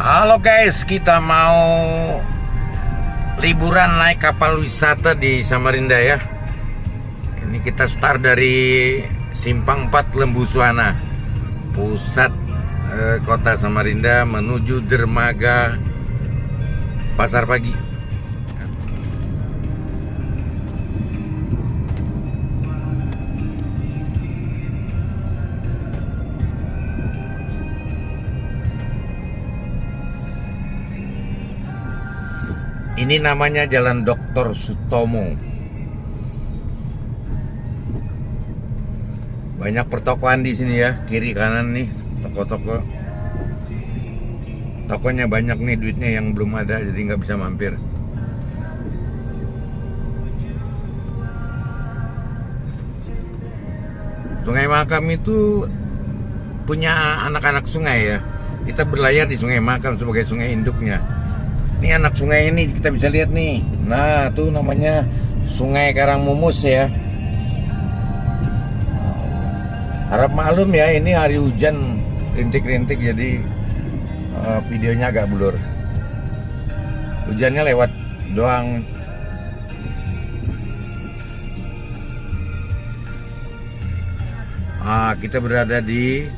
Halo guys, kita mau liburan naik kapal wisata di Samarinda ya. Ini kita start dari Simpang 4 Lembusuana, pusat kota Samarinda, menuju dermaga Pasar Pagi. Ini namanya Jalan Dr. Sutomo. Banyak pertokoan di sini ya, kiri kanan nih toko-toko. Tokonya banyak nih, duitnya yang belum ada jadi nggak bisa mampir. Sungai Makam itu punya anak-anak sungai ya. Kita berlayar di Sungai Makam sebagai sungai induknya. Ini anak sungai ini kita bisa lihat nih. Nah, tuh namanya Sungai Karangmumus ya. Harap maklum ya, ini hari hujan rintik-rintik jadi videonya agak blur. Hujannya lewat doang. Kita berada di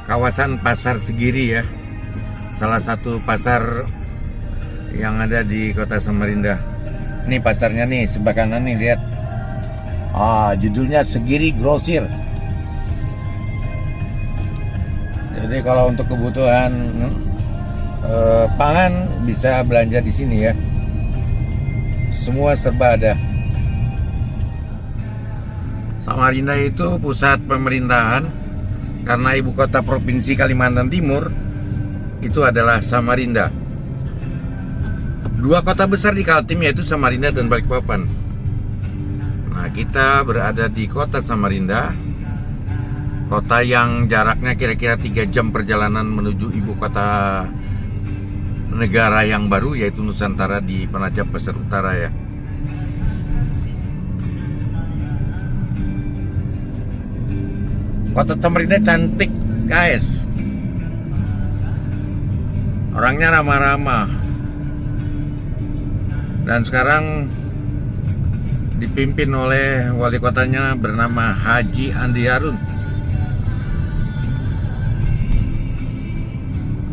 kawasan Pasar Segiri ya. Salah satu pasar yang ada di kota Samarinda. Ini pasarnya nih, sebelah kanan nih, lihat. Judulnya Segiri Grosir. Jadi kalau untuk kebutuhan pangan bisa belanja di sini ya. Semua serba ada. Samarinda itu pusat pemerintahan karena ibu kota provinsi Kalimantan Timur itu adalah Samarinda. Dua kota besar di Kaltim yaitu Samarinda dan Balikpapan. Nah, kita berada di kota Samarinda, kota yang jaraknya kira-kira 3 jam perjalanan menuju ibu kota negara yang baru yaitu Nusantara di Penajam Pasir Utara ya. Kota Samarinda cantik guys. Orangnya ramah-ramah. Dan sekarang dipimpin oleh wali kotanya bernama Haji Andi Harun.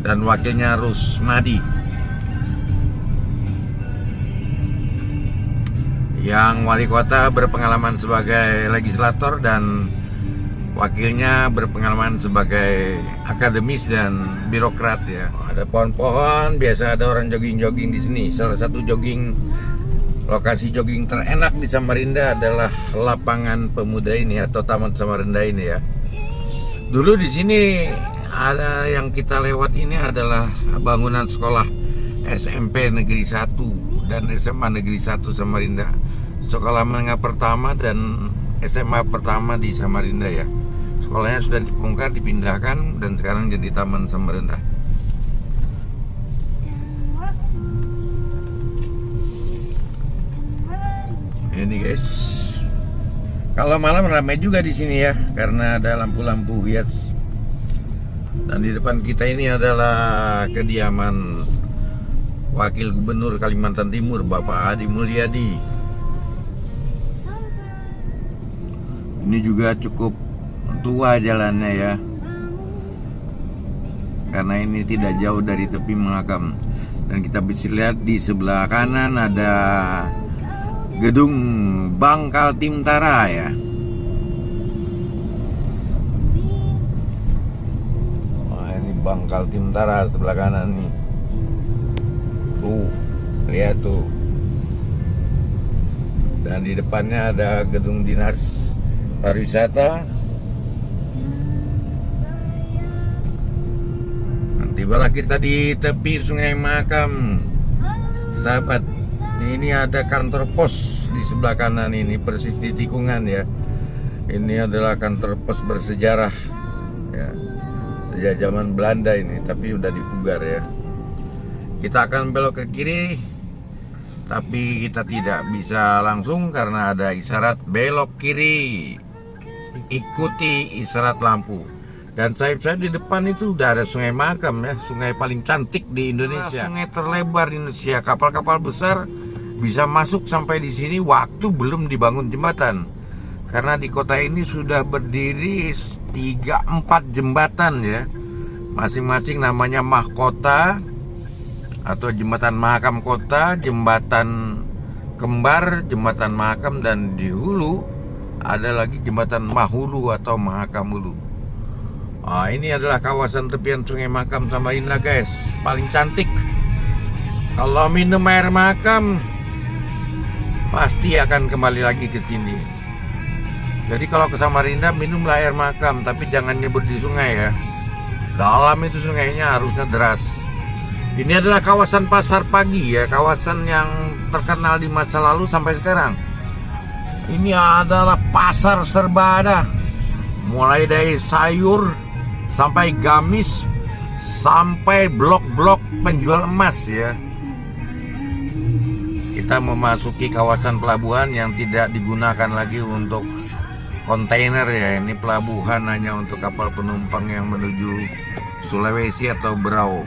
Dan wakilnya Rusmadi. Yang wali kota berpengalaman sebagai legislator dan wakilnya berpengalaman sebagai akademis dan birokrat ya. Ada pohon-pohon, biasa ada orang jogging-jogging di sini. Salah satu lokasi jogging terenak di Samarinda adalah lapangan pemuda ini atau Taman Samarinda ini ya. Dulu di sini ada yang kita lewat ini adalah bangunan sekolah SMP Negeri 1 dan SMA Negeri 1 Samarinda. Sekolah menengah pertama dan SMA pertama di Samarinda ya. Sekolahnya sudah dibongkar, dipindahkan dan sekarang jadi Taman Samarinda. Ini guys, kalau malam ramai juga di sini ya, karena ada lampu-lampu hias. Dan di depan kita ini adalah kediaman Wakil Gubernur Kalimantan Timur, Bapak Adi Mulyadi. Ini juga cukup tua jalannya ya, karena ini tidak jauh dari tepi Makam. Dan kita bisa lihat di sebelah kanan ada gedung Bank Kaltimtara ya. Wah, ini Bank Kaltimtara sebelah kanan nih. Lihat tuh. Dan di depannya ada gedung dinas pariwisata. Tibalah kita di tepi Sungai Makam, sahabat. Ini ada kantor pos di sebelah kanan ini, persis di tikungan ya. Ini adalah kantor pos bersejarah ya, sejak zaman Belanda ini, tapi udah dipugar ya. Kita akan belok ke kiri, tapi kita tidak bisa langsung karena ada isyarat belok kiri. Ikuti isyarat lampu. Dan saya di depan itu udah ada Sungai Mahakam ya, sungai paling cantik di Indonesia. Sungai terlebar di Indonesia. Kapal-kapal besar bisa masuk sampai di sini waktu belum dibangun jembatan. Karena di kota ini sudah berdiri 3-4 jembatan ya. Masing-masing namanya Mahkota atau Jembatan Mahakam Kota, Jembatan Kembar, Jembatan Mahakam, dan di hulu ada lagi Jembatan Mahulu atau Mahakam Hulu. Ini adalah kawasan tepian Sungai Mahakam Samarinda guys, paling cantik. Kalau minum air Mahakam pasti akan kembali lagi ke sini. Jadi kalau ke Samarinda minumlah air Mahakam, tapi jangan nyebur di sungai ya. Dalam itu sungainya harusnya deras. Ini adalah kawasan pasar pagi ya, kawasan yang terkenal di masa lalu sampai sekarang. Ini adalah pasar serba ada, mulai dari sayur sampai gamis, sampai blok-blok penjual emas ya. Kita memasuki kawasan pelabuhan yang tidak digunakan lagi untuk kontainer ya. Ini pelabuhan hanya untuk kapal penumpang yang menuju Sulawesi atau Berau.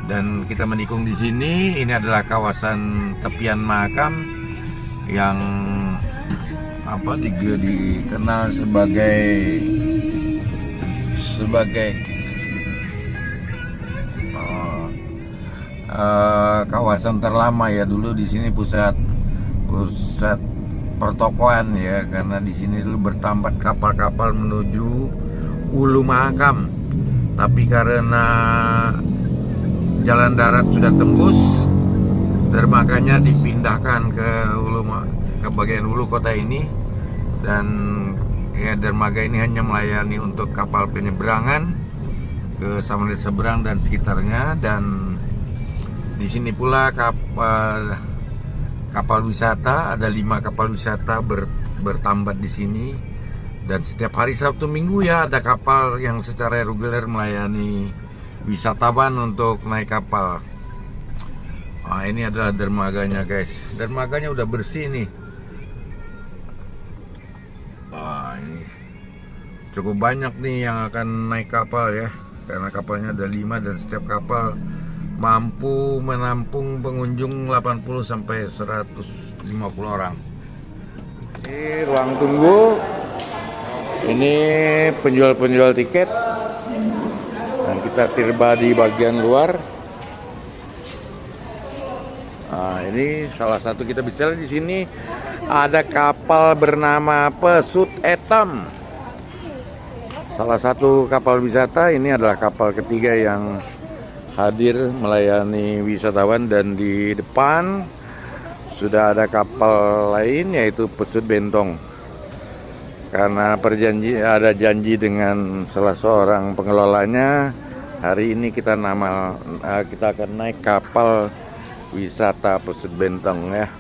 Dan kita menikung di sini. Ini adalah kawasan tepian Mahakam yang dikenal sebagai kawasan terlama ya. Dulu di sini pusat pertokoan ya, karena di sini dulu bertambat kapal-kapal menuju Ulu Mahakam. Tapi karena jalan darat sudah tembus, dermaganya dipindahkan ke bagian hulu kota ini. Dan ya, dermaga ini hanya melayani untuk kapal penyeberangan ke Samarinda seberang dan sekitarnya. Dan di sini pula kapal wisata, ada 5 kapal wisata bertambat di sini. Dan setiap hari Sabtu Minggu ya ada kapal yang secara reguler melayani wisatawan untuk naik kapal. Ini adalah dermaganya guys. Dermaganya udah bersih nih. Ini cukup banyak nih yang akan naik kapal ya, karena kapalnya ada 5 dan setiap kapal mampu menampung pengunjung 80 sampai 150 orang. Ini ruang tunggu. Ini penjual-penjual tiket. Dan kita tiba di bagian luar. Ini salah satu kita bicara di sini. Ada kapal bernama Pesut Etam. Salah satu kapal wisata. Ini adalah kapal ketiga yang hadir melayani wisatawan. Dan di depan sudah ada kapal lain yaitu Pesut Bentong. Karena ada janji dengan salah seorang pengelolanya, hari ini kita akan naik kapal wisata Pesut Bentong ya.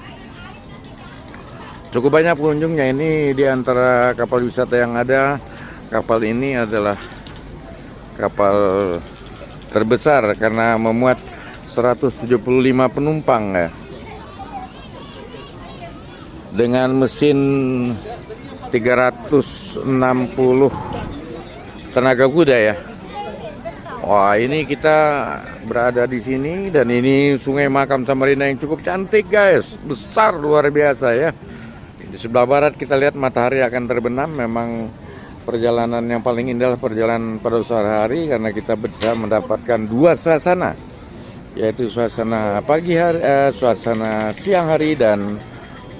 Cukup banyak pengunjungnya. Ini di antara kapal wisata yang ada, kapal ini adalah kapal terbesar karena memuat 175 penumpang ya. Dengan mesin 360 tenaga kuda ya. Wah, ini kita berada di sini dan ini Sungai Mahakam Samarinda yang cukup cantik guys, besar luar biasa ya. Di sebelah barat kita lihat matahari akan terbenam. Memang perjalanan yang paling indah perjalanan pada sore hari karena kita bisa mendapatkan 2 suasana, yaitu suasana pagi hari, suasana siang hari dan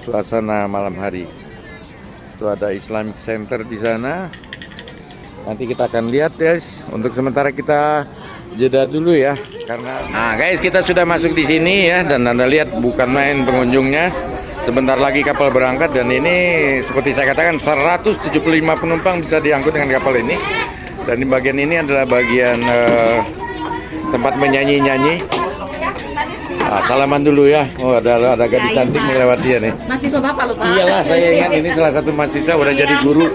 suasana malam hari. Itu ada Islamic Center di sana. Nanti kita akan lihat guys. Untuk sementara kita jeda dulu ya, karena guys, kita sudah masuk di sini ya, dan Anda lihat bukan main pengunjungnya. Sebentar lagi kapal berangkat dan ini seperti saya katakan 175 penumpang bisa diangkut dengan kapal ini. Dan di bagian ini adalah bagian tempat menyanyi-nyanyi. Salaman dulu ya. Oh, ada gadis cantik nih lewat dia nih. Mahasiswa Bapak lupa. Iyalah, saya ingat ini salah satu mahasiswa udah jadi guru.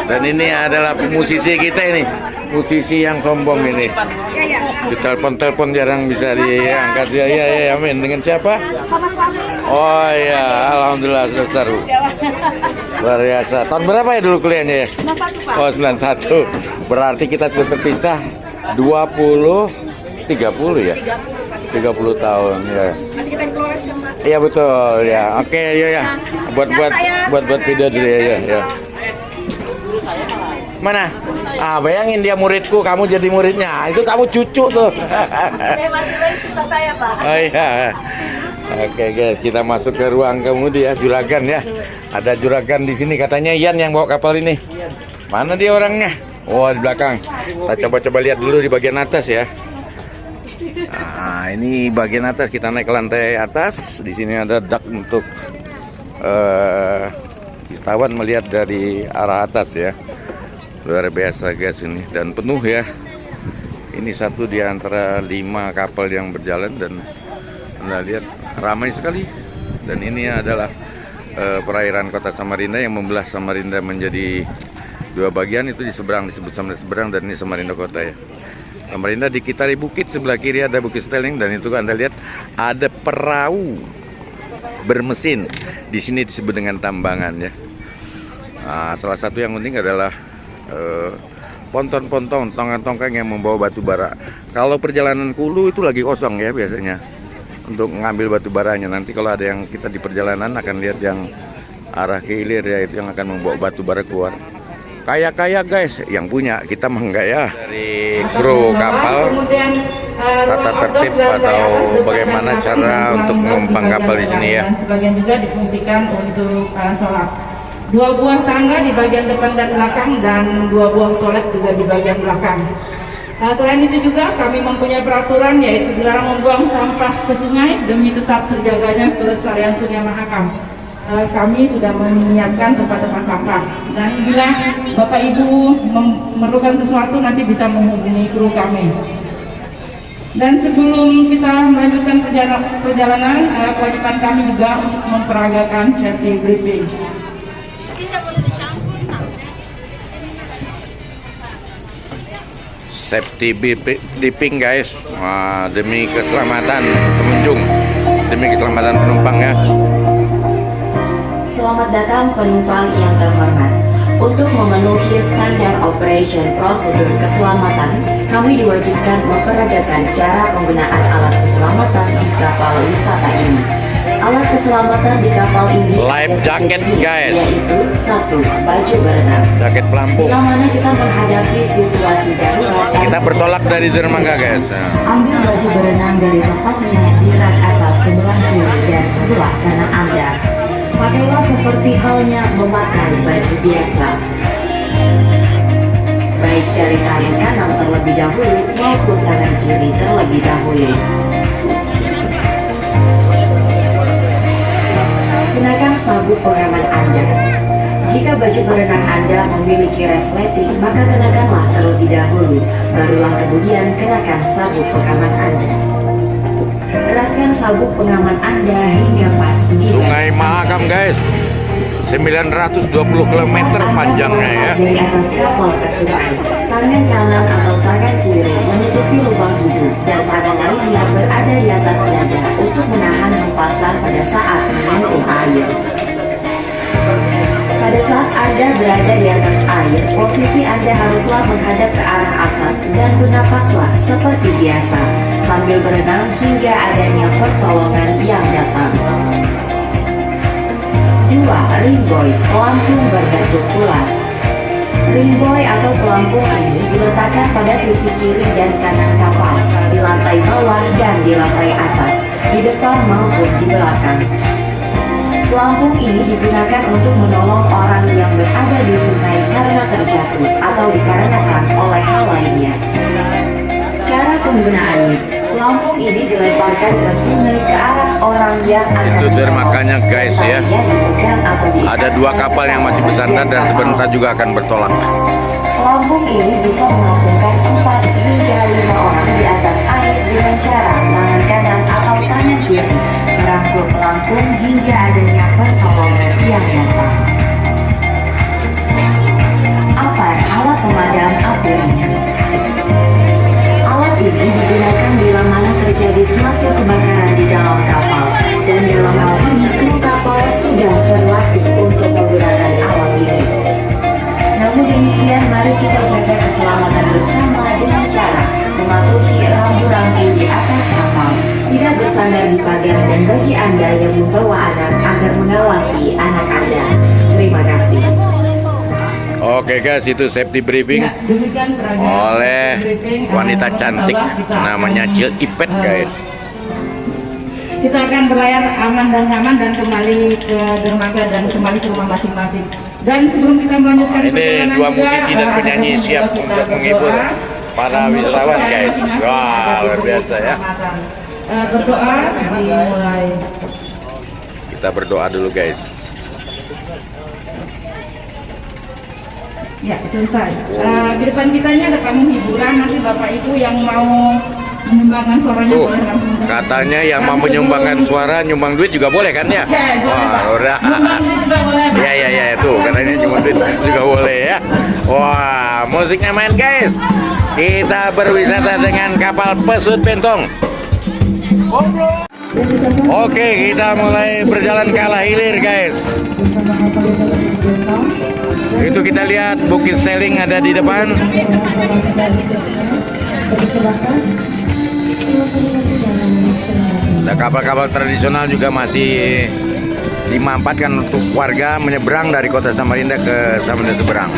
Dan ini adalah musisi kita ini. Musisi yang sombong ini. Ditelepon-telepon jarang bisa diangkat. Ya, amin. Dengan siapa? Oh iya, alhamdulillah sudah besar. Luar biasa. Tahun berapa ya dulu kuliahnya ya? 91, Pak. Oh, 91. Berarti kita sudah terpisah 20 30 ya? 30 tahun ya. Masih kita di Flores kan, Pak? Iya betul ya. Oke, yuk ya. Buat video dulu ya. Mana? Bayangin dia muridku, kamu jadi muridnya. Itu kamu cucu tuh. Saya masih susah saya, Pak. Oh iya. Oke guys, kita masuk ke ruang kemudi ya, juragan ya. Ada juragan di sini, katanya Ian yang bawa kapal ini. Mana dia orangnya? Oh, di belakang. Kita coba lihat dulu di bagian atas ya. Nah, ini bagian atas, kita naik ke lantai atas. Di sini ada dak untuk wisatawan melihat dari arah atas ya. Luar biasa guys ini, dan penuh ya. Ini satu di antara 5 kapal yang berjalan, dan Anda lihat ramai sekali. Dan ini adalah perairan kota Samarinda yang membelah Samarinda menjadi 2 bagian. Itu di seberang disebut Samarinda seberang, dan ini Samarinda kota ya. Samarinda dikitari bukit, sebelah kiri ada Bukit Steling, dan itu Anda lihat ada perahu bermesin. Di sini disebut dengan tambangan ya. Nah, salah satu yang penting adalah ponton-ponton, tongkang-tongkang yang membawa batu bara. Kalau perjalanan Kulu itu lagi kosong ya biasanya untuk mengambil batu baranya. Nanti kalau ada yang kita di perjalanan akan lihat yang arah ke hilir ya, itu yang akan membawa batu bara keluar. Kaya-kaya guys yang punya, kita mah enggak ya. Dari kru kapal, tata tertib atau bagaimana cara untuk menumpang kapal di sini ya. Sebagian juga difungsikan untuk sholat. 2 buah tangga di bagian depan dan belakang, dan 2 buah toilet juga di bagian belakang. Selain itu juga kami mempunyai peraturan, yaitu dilarang membuang sampah ke sungai demi tetap terjaganya kelestarian Sungai Mahakam. Kami sudah menyiapkan tempat-tempat sampah, dan bila Bapak Ibu memerlukan sesuatu nanti bisa menghubungi kru kami. Dan sebelum kita melanjutkan perjalanan, kewajiban kami juga untuk memperagakan safety briefing. Safety briefing guys, demi keselamatan pengunjung, demi keselamatan penumpang ya. Selamat datang penumpang yang terhormat. Untuk memenuhi standar operation prosedur keselamatan, kami diwajibkan memperagakan cara penggunaan alat keselamatan di kapal wisata ini. Alat keselamatan di kapal ini life jacket guys, yaitu 1. Baju berenang. Jaket pelampung. Bila mana kita menghadapi situasi darurat, Kita bertolak dari dermaga guys. ambil baju berenang dari tempatnya di rak atas sebelah kiri dan sebelah kanan Anda. Pakailah seperti halnya memakai baju biasa, baik dari tangan kanan terlebih dahulu maupun tangan kiri terlebih dahulu. Kenakan sabuk pengaman Anda. Jika baju berenang Anda memiliki resleting, maka kenakanlah terlebih dahulu, barulah kemudian kenakan sabuk pengaman Anda. Eratkan sabuk pengaman Anda hingga pas di Sungai Mahakam guys, 920 km panjangnya ya. Dari atas kapal ke sungai, tangan kanan atau tangan kiri menutupi lubang hidung, dan tangan lainnya berada di atas dada untuk menahan hempasan pada saat menyentuh air. Pada saat Anda berada di atas air, posisi Anda haruslah menghadap ke arah atas dan bernapaslah seperti biasa, sambil berenang hingga adanya pertolongan yang datang. 2. Ringboy, pelampung berbentuk bulat. Ringboy atau pelampung ini diletakkan pada sisi kiri dan kanan kapal, di lantai bawah dan di lantai atas, di depan maupun di belakang. Pelampung ini digunakan untuk menolong orang yang berada di sungai karena terjatuh atau dikarenakan oleh hal lainnya. Cara penggunaannya, pelampung ini dilemparkan ke sungai ke arah orang yang akan Itu dermakanya guys ya. Ada 2 kapal yang masih bersandar dan sebentar juga akan bertolak. Pelampung ini bisa menampungkan 4 hingga 5 orang di atas air dengan cara tangan kanan atau tangan kiri merangkul pelampung hingga adanya pertolongan yang datang. Apa alat pemadam api ringan? Alat ini digunakan bila mana terjadi suatu kebakaran di dalam kapal, dan dalam hal ini kru kapal sudah terlatih untuk menggunakan alat demikian, mari kita jaga keselamatan bersama dengan cara mematuhi rambu-rambu di atas kapal, tidak bersandar di pagar, dan bagi Anda yang membawa anak agar mengawasi anak Anda. Terima kasih. Oke guys, itu safety briefing Ya, demikian peragaan oleh briefing, wanita nasabah cantik kita namanya akan, Jill Ipet guys. Kita akan berlayar aman dan nyaman dan kembali ke dermaga dan kembali ke rumah masing-masing. Dan sebelum kita melanjutkan Ini perjalanan dua juga, musisi dan ada penyanyi yang siap kita untuk berdoa menghibur para untuk wisatawan saya guys. masing-masing Wah, agar luar diberi biasa ya. keselamatan. Berdoa dimulai. Kita berdoa dulu guys. Ya, selesai. Di depan kita ini ada panggung hiburan. Nanti Bapak Ibu yang mau menyumbangkan suaranya Tuh, boleh langsung. katanya yang mau menyumbangkan suara, nyumbang duit juga boleh kan ya? Ya, boleh, Pak. Wah, udah. Nyumbang duit juga boleh, Pak. Iya, iya, iya, itu katanya nyumbang duit juga boleh ya. Wah, musiknya main guys. Kita berwisata dengan kapal pesut Bentong. Oke, kita mulai berjalan ke arah hilir guys. Itu kita lihat Bukit Seling ada di depan. Ada kapal-kapal tradisional juga masih dimanfaatkan untuk warga menyeberang dari kota Samarinda ke Samarinda seberang.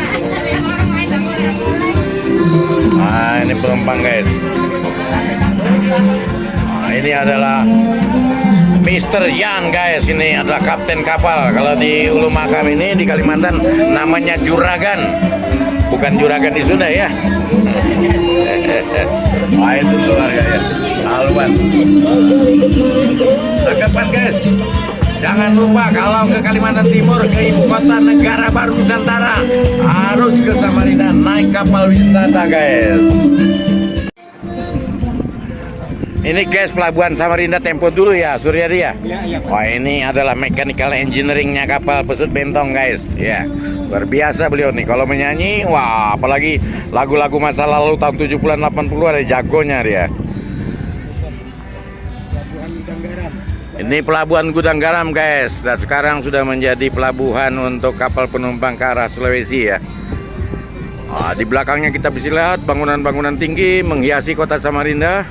Nah, ini penumpang guys. Nah, ini adalah Mr. Yan guys, ini adalah kapten kapal. Kalau di Ulu Makam ini di Kalimantan namanya juragan, bukan juragan di Sunda ya. Wah, itu keluarga ya, haluan. Tanggapan guys, jangan lupa kalau ke Kalimantan Timur, ke ibu kota negara baru Nusantara, harus ke Samarinda naik kapal wisata guys. Ini guys pelabuhan Samarinda Tempo dulu ya, Suryadi ya. Wah, ini adalah mechanical engineeringnya kapal pesut Bentong guys. Ya, luar biasa beliau nih kalau menyanyi. Wah, apalagi lagu-lagu masa lalu tahun 70-an 80-an ada jagonya dia. Ini pelabuhan Gudang Garam guys, dan sekarang sudah menjadi pelabuhan untuk kapal penumpang ke arah Sulawesi ya. Nah, di belakangnya kita bisa lihat bangunan-bangunan tinggi menghiasi kota Samarinda.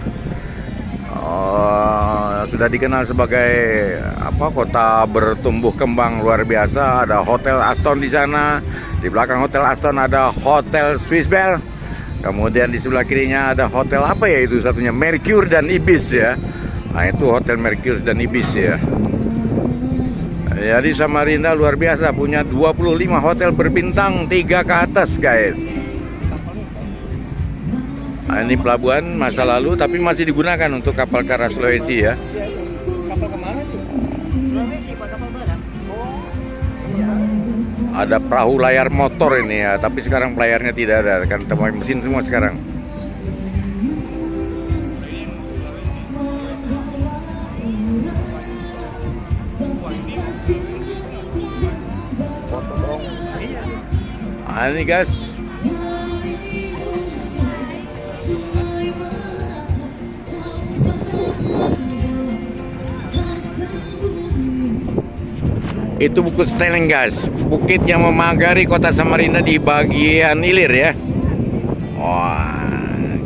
Sudah dikenal sebagai kota bertumbuh kembang luar biasa. Ada Hotel Aston di sana. Di belakang Hotel Aston ada Hotel Swiss Bell. Kemudian di sebelah kirinya ada hotel apa ya itu satunya, Mercure dan Ibis ya. Nah, itu Hotel Mercure dan Ibis ya. Jadi Samarinda luar biasa, punya 25 hotel berbintang 3 ke atas guys. Nah, ini pelabuhan masa lalu tapi masih digunakan untuk kapal ke arah Sulawesi ya. Kapal kemana tuh? Sulawesi, Pak, kapal barat. Ada perahu layar motor ini ya, tapi sekarang layarnya tidak ada kan, pakai mesin semua sekarang. Nah, ini guys. Itu Bukit Seling guys, bukit yang memagari kota Samarinda di bagian hilir ya. Wah,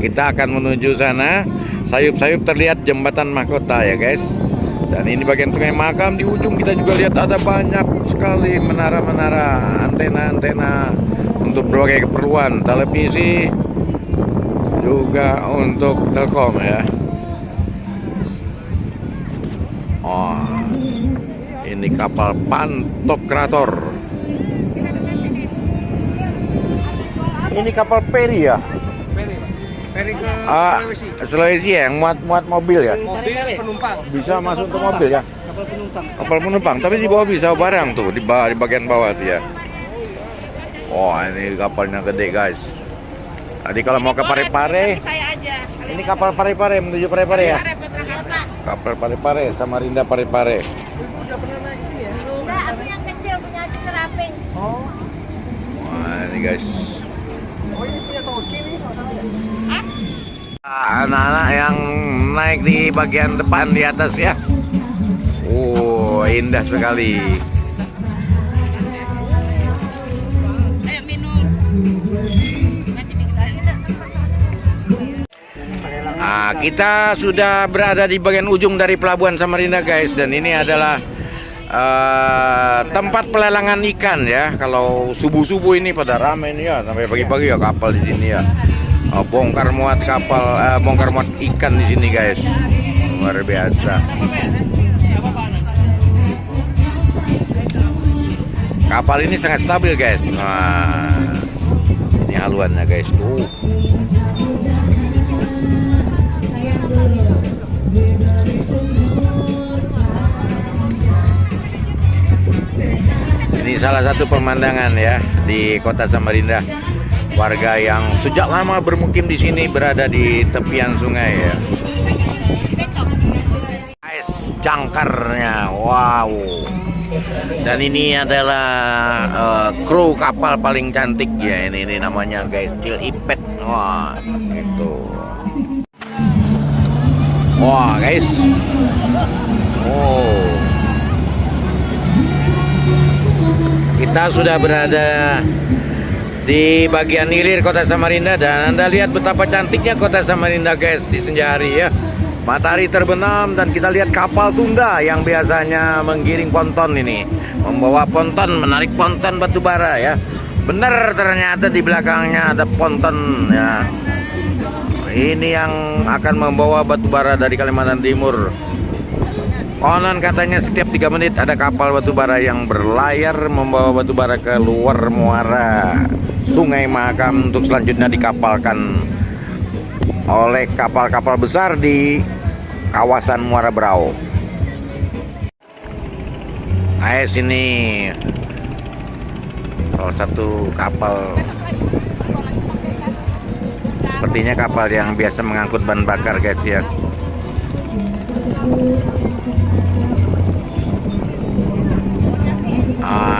kita akan menuju sana. Sayup-sayup terlihat jembatan mahkota ya guys. Dan ini bagian Sungai Makam. Di ujung kita juga lihat ada banyak sekali menara-menara, antena-antena untuk berbagai keperluan, televisi juga untuk Telkom ya. Oh, ini kapal Pantokrator. Ini kapal peri ya? Peri ke Sulawesi. Sulawesi ya, yang muat mobil ya? Mobil penumpang. Bisa masuk untuk mobil ya? Kapal penumpang. Kapal penumpang, tapi di bawah bisa barang tuh, di bagian bawah tuh ya. Oh, ini kapalnya gede guys. Tadi kalau mau ke Parepare, ini kapal Parepare menuju Parepare ya? Kapal Parepare, Samarinda Parepare. Udah pernah naik sini ya? Enggak, aku yang kecil punya Haji Seraping. Oh. Wah, ini guys. Oh, ini punya Toci nih. Anak-anak yang naik di bagian depan di atas ya. Oh, indah sekali. Ayo minum. Kita sudah berada di bagian ujung dari Pelabuhan Samarinda guys, dan ini adalah tempat pelelangan ikan ya. Kalau subuh-subuh ini pada ramai nih ya, sampai pagi-pagi ya kapal di sini ya. Bongkar muat kapal, bongkar muat ikan di sini guys. Luar biasa. Kapal ini sangat stabil guys. Nah, ini haluannya guys. Ini salah satu pemandangan ya di Kota Samarinda. Warga yang sejak lama bermukim di sini berada di tepian sungai ya. Guys, jangkarnya, wow. Dan ini adalah kru kapal paling cantik ya. Ini namanya guys, Cil Ipet. Wah, itu. Wah, guys. Oh. Kita sudah berada di bagian hilir Kota Samarinda, dan Anda lihat betapa cantiknya Kota Samarinda guys di senja hari ya. Matahari terbenam dan kita lihat kapal tunda yang biasanya menggiring ponton ini, membawa ponton, menarik ponton batu bara ya. Benar, ternyata di belakangnya ada ponton ya. Ini yang akan membawa batu bara dari Kalimantan Timur. Konon katanya setiap 3 menit ada kapal batu bara yang berlayar membawa batu bara ke luar muara Sungai Mahakam untuk selanjutnya dikapalkan oleh kapal-kapal besar di kawasan Muara Brau. AS ini salah satu kapal, sepertinya kapal yang biasa mengangkut bahan bakar guys ya.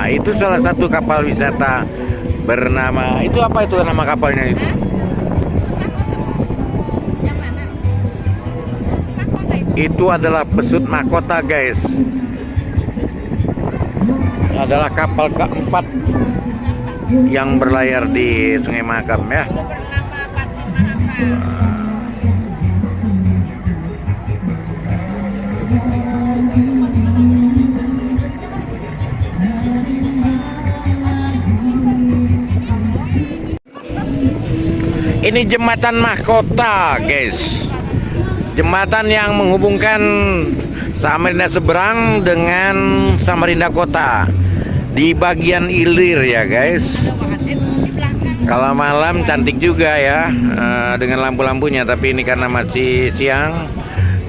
Itu salah satu kapal wisata bernama, itu apa itu nama kapalnya itu? Itu adalah Pesut Mahkota guys. Ini adalah kapal keempat yang berlayar di Sungai Mahakam ya. Ini jembatan mahkota guys, jembatan yang menghubungkan Samarinda seberang dengan Samarinda Kota di bagian hilir ya guys. Kalau malam cantik juga ya dengan lampu-lampunya, tapi ini karena masih siang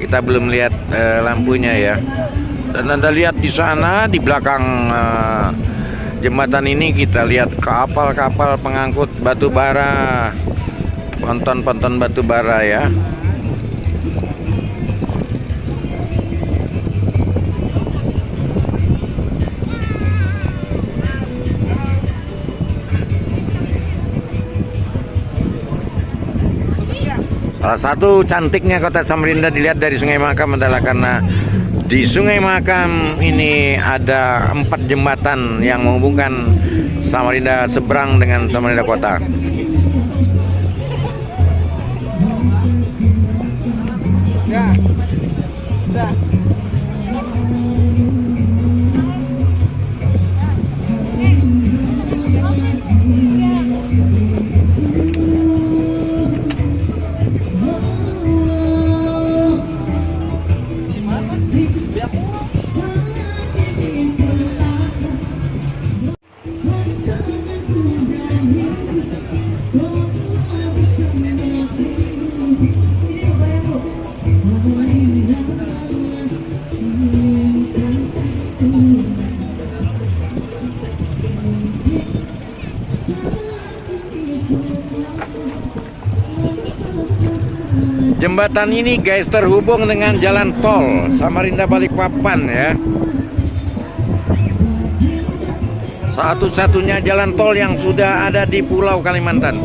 kita belum lihat lampunya ya. Dan Anda lihat di sana di belakang jembatan ini kita lihat kapal-kapal pengangkut batu bara, ponton-ponton batu bara ya. Salah satu cantiknya Kota Samarinda dilihat dari Sungai Mahakam adalah karena di Sungai Mahakam ini ada 4 jembatan yang menghubungkan Samarinda seberang dengan Samarinda Kota. Jembatan ini guys terhubung dengan jalan tol Samarinda Balikpapan ya. Satu-satunya jalan tol yang sudah ada di Pulau Kalimantan.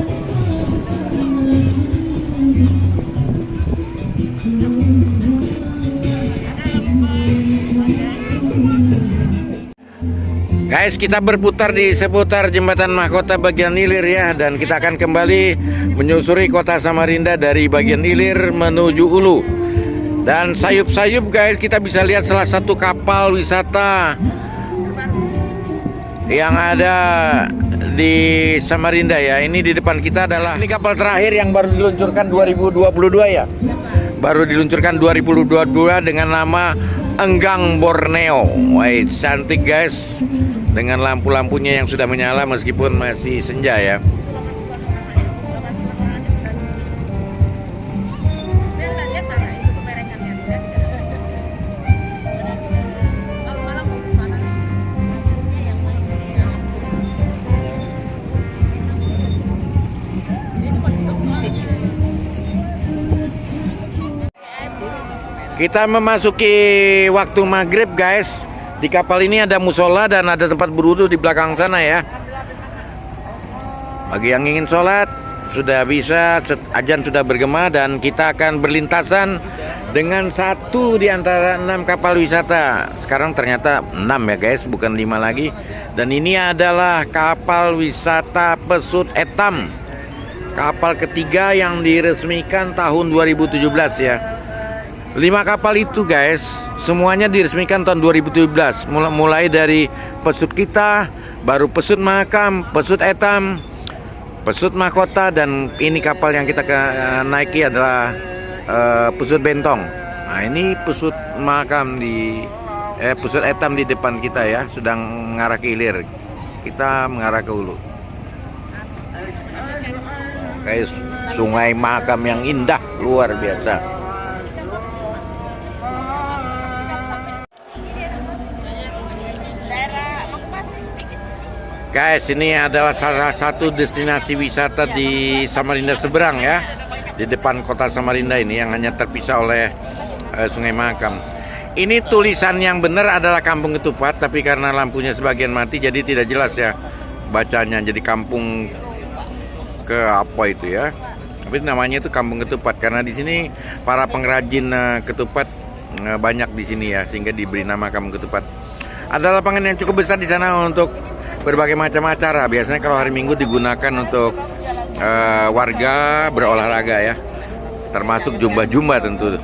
Guys, kita berputar di seputar jembatan mahkota bagian hilir ya, dan kita akan kembali menyusuri kota Samarinda dari bagian hilir menuju hulu. Dan sayup-sayup guys, kita bisa lihat salah satu kapal wisata yang ada di Samarinda ya. Ini di depan kita adalah ini kapal terakhir yang baru diluncurkan 2022 ya. Baru diluncurkan 2022 dengan nama Enggang Borneo. Wah, cantik guys. Dengan lampu-lampunya yang sudah menyala meskipun masih senja ya. Kita memasuki waktu maghrib guys. Di kapal ini ada musola dan ada tempat berwudu di belakang sana ya. Bagi yang ingin sholat sudah bisa, azan sudah bergema, dan kita akan berlintasan dengan satu di antara 6 kapal wisata. Sekarang ternyata 6 ya guys, bukan 5 lagi. Dan ini adalah kapal wisata Pesut Etam, kapal ketiga yang diresmikan tahun 2017 ya. 5 kapal itu guys, semuanya diresmikan tahun 2017. Mulai dari Pesut Kita, baru Pesut Mahakam, Pesut Etam, Pesut Mahkota, dan ini kapal yang kita naiki adalah Pesut Bentong. Nah, ini Pesut Mahakam Pesut Etam di depan kita ya, sedang mengarah ke hilir. Kita mengarah ke hulu. Guys, Sungai Mahakam yang indah luar biasa. Guys, ini adalah salah satu destinasi wisata di Samarinda seberang ya. Di depan kota Samarinda ini yang hanya terpisah oleh Sungai Mahakam. Ini tulisan yang benar adalah Kampung Ketupat, tapi karena lampunya sebagian mati jadi tidak jelas ya bacanya. Jadi kampung ke apa itu ya. Tapi namanya itu Kampung Ketupat karena di sini para pengrajin ketupat banyak di sini ya, sehingga diberi nama Kampung Ketupat. Ada lapangan yang cukup besar di sana untuk berbagai macam acara. Biasanya kalau hari Minggu digunakan untuk warga berolahraga ya, termasuk jumba-jumba tentu.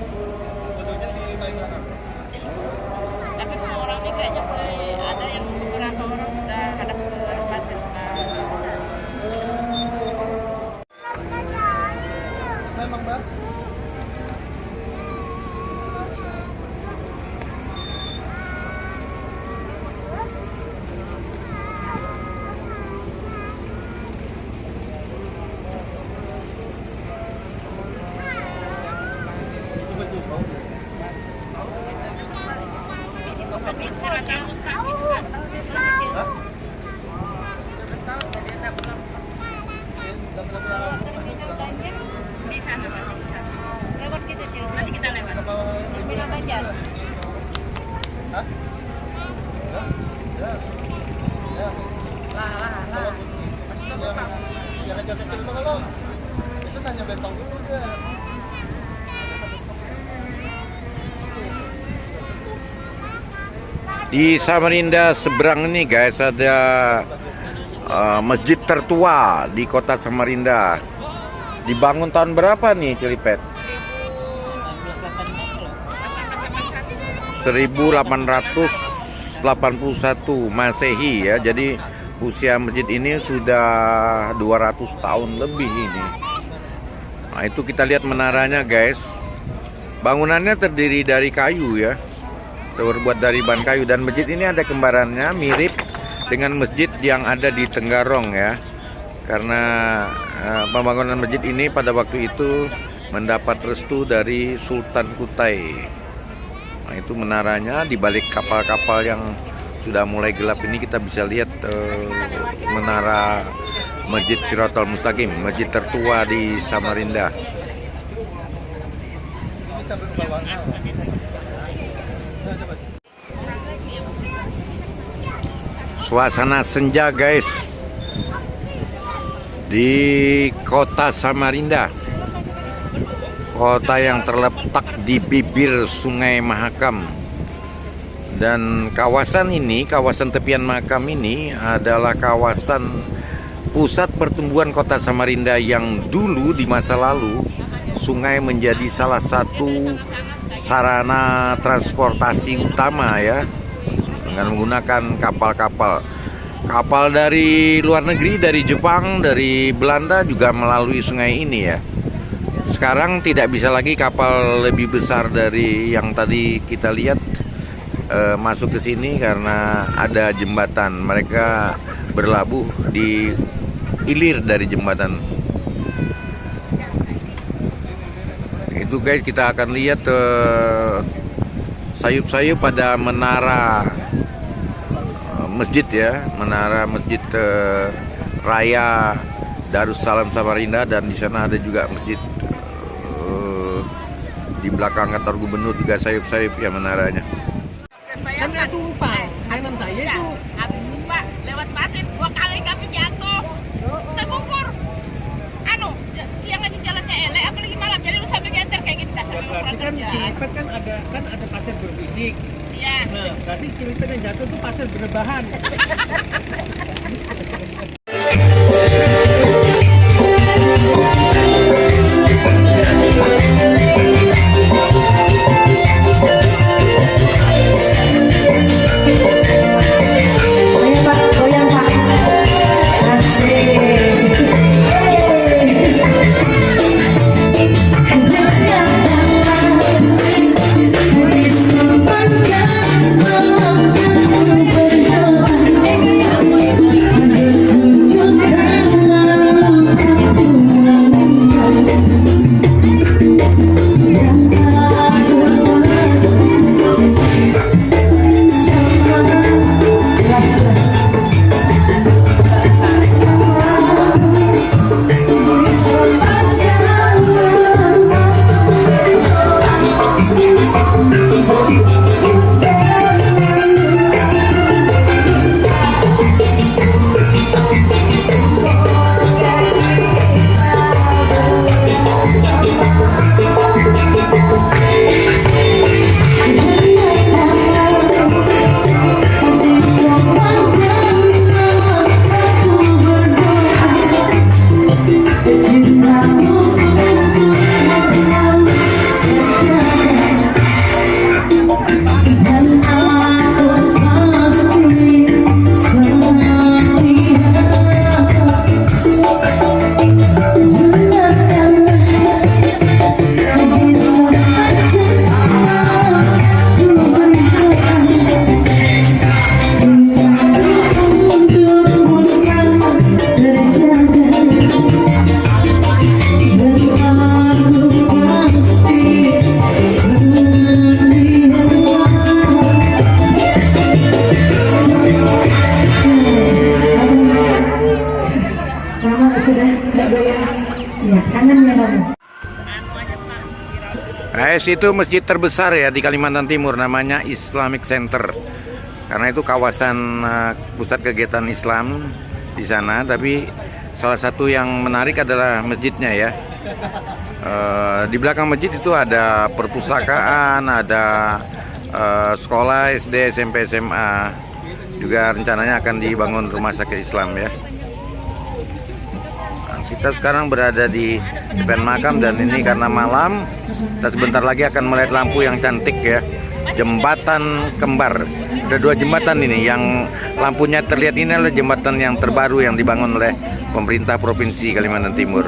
Di Samarinda seberang ini guys ada masjid tertua di kota Samarinda. Dibangun tahun berapa nih Cilipet? 1881 Masehi ya. Jadi usia masjid ini sudah 200 tahun lebih ini. Nah, itu kita lihat menaranya guys. Bangunannya terdiri dari kayu ya, terbuat dari bahan kayu, dan masjid ini ada kembarannya mirip dengan masjid yang ada di Tenggarong ya. Karena pembangunan masjid ini pada waktu itu mendapat restu dari Sultan Kutai. Nah, itu menaranya. Di balik kapal-kapal yang sudah mulai gelap ini kita bisa lihat menara Masjid Siratal Mustaqim, masjid tertua di Samarinda. Suasana senja guys di kota Samarinda, kota yang terletak di bibir Sungai Mahakam, Dan kawasan ini, kawasan tepian makam ini adalah kawasan pusat pertumbuhan kota Samarinda yang dulu di masa lalu sungai menjadi salah satu sarana transportasi utama ya, dengan menggunakan kapal-kapal. Kapal dari luar negeri, dari Jepang, dari Belanda juga melalui sungai ini ya. Sekarang tidak bisa lagi kapal lebih besar dari yang tadi kita lihat masuk ke sini karena ada jembatan. Mereka berlabuh di hilir dari jembatan. Itu guys, kita akan lihat sayup-sayup pada menara masjid ya, menara masjid Raya Darussalam Samarinda, dan di sana ada juga masjid di belakang kantor gubernur juga sayup-sayup ya menaranya. Kan saya tumpah, kanan saya itu. Habis itu Pak, lewat pasir 2 kali kami jatuh. Tergugur. Siang aja jalannya elek, apalagi malam. Jadi lu sambil geter kayak gini dasar memang Berarti kurang kan kerja. Cilipet kan ada pasir berbisik. Iya. Nah, berarti Cilipet yang jatuh itu pasir berbahan. Itu masjid terbesar ya di Kalimantan Timur, namanya Islamic Center. Karena itu kawasan pusat kegiatan Islam di sana. Tapi salah satu yang menarik adalah masjidnya ya. Di belakang masjid itu ada perpustakaan, ada sekolah SD, SMP, SMA. Juga rencananya akan dibangun rumah sakit Islam ya. Kita sekarang berada di depan makam, dan ini karena malam, kita sebentar lagi akan melihat lampu yang cantik ya. Jembatan kembar. Ada 2 jembatan ini, yang lampunya terlihat ini adalah jembatan yang terbaru yang dibangun oleh pemerintah Provinsi Kalimantan Timur.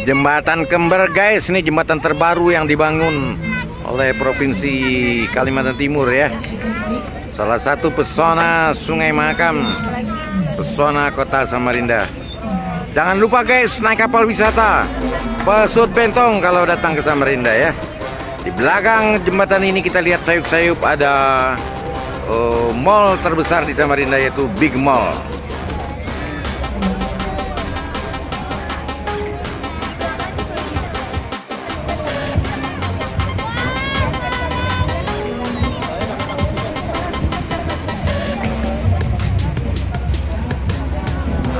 Jembatan Kembar guys, ini jembatan terbaru yang dibangun oleh Provinsi Kalimantan Timur ya. Salah satu pesona Sungai Mahakam, pesona Kota Samarinda. Jangan lupa guys, naik kapal wisata Pesut Bentong kalau datang ke Samarinda ya. Di belakang jembatan ini kita lihat sayup-sayup ada mall terbesar di Samarinda, yaitu Big Mall.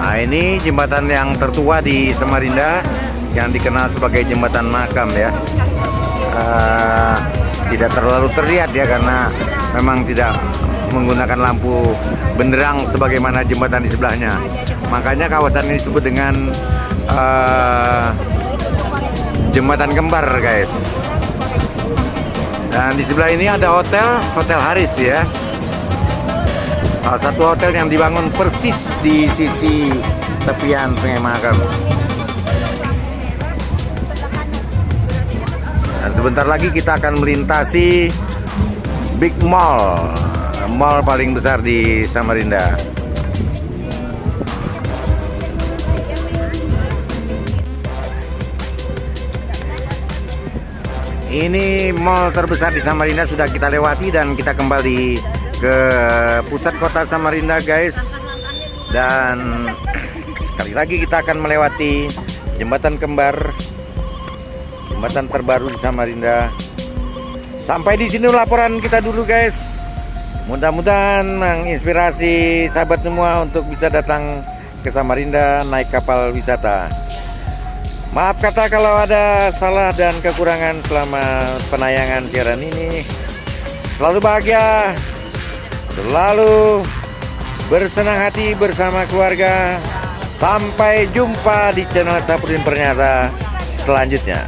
Nah, ini jembatan yang tertua di Samarinda yang dikenal sebagai jembatan makam ya. Tidak terlalu terlihat ya karena memang tidak menggunakan lampu benderang sebagaimana jembatan di sebelahnya. Makanya kawasan ini disebut dengan jembatan kembar guys. Dan di sebelah ini ada Hotel Haris ya. Salah satu hotel yang dibangun persis di sisi tepian Sungai Mahakam. Dan sebentar lagi kita akan melintasi Big Mall, mall paling besar di Samarinda. Ini mall terbesar di Samarinda sudah kita lewati dan kita kembali ke pusat kota Samarinda guys. Dan sekali lagi kita akan melewati jembatan kembar, jembatan terbaru di Samarinda. Sampai di sini laporan kita dulu guys. Mudah-mudahan menginspirasi sahabat semua untuk bisa datang ke Samarinda naik kapal wisata. Maaf kata kalau ada salah dan kekurangan selama penayangan siaran ini. Selalu bahagia, selalu bersenang hati bersama keluarga. Sampai jumpa di channel Sapudin Pernyata selanjutnya.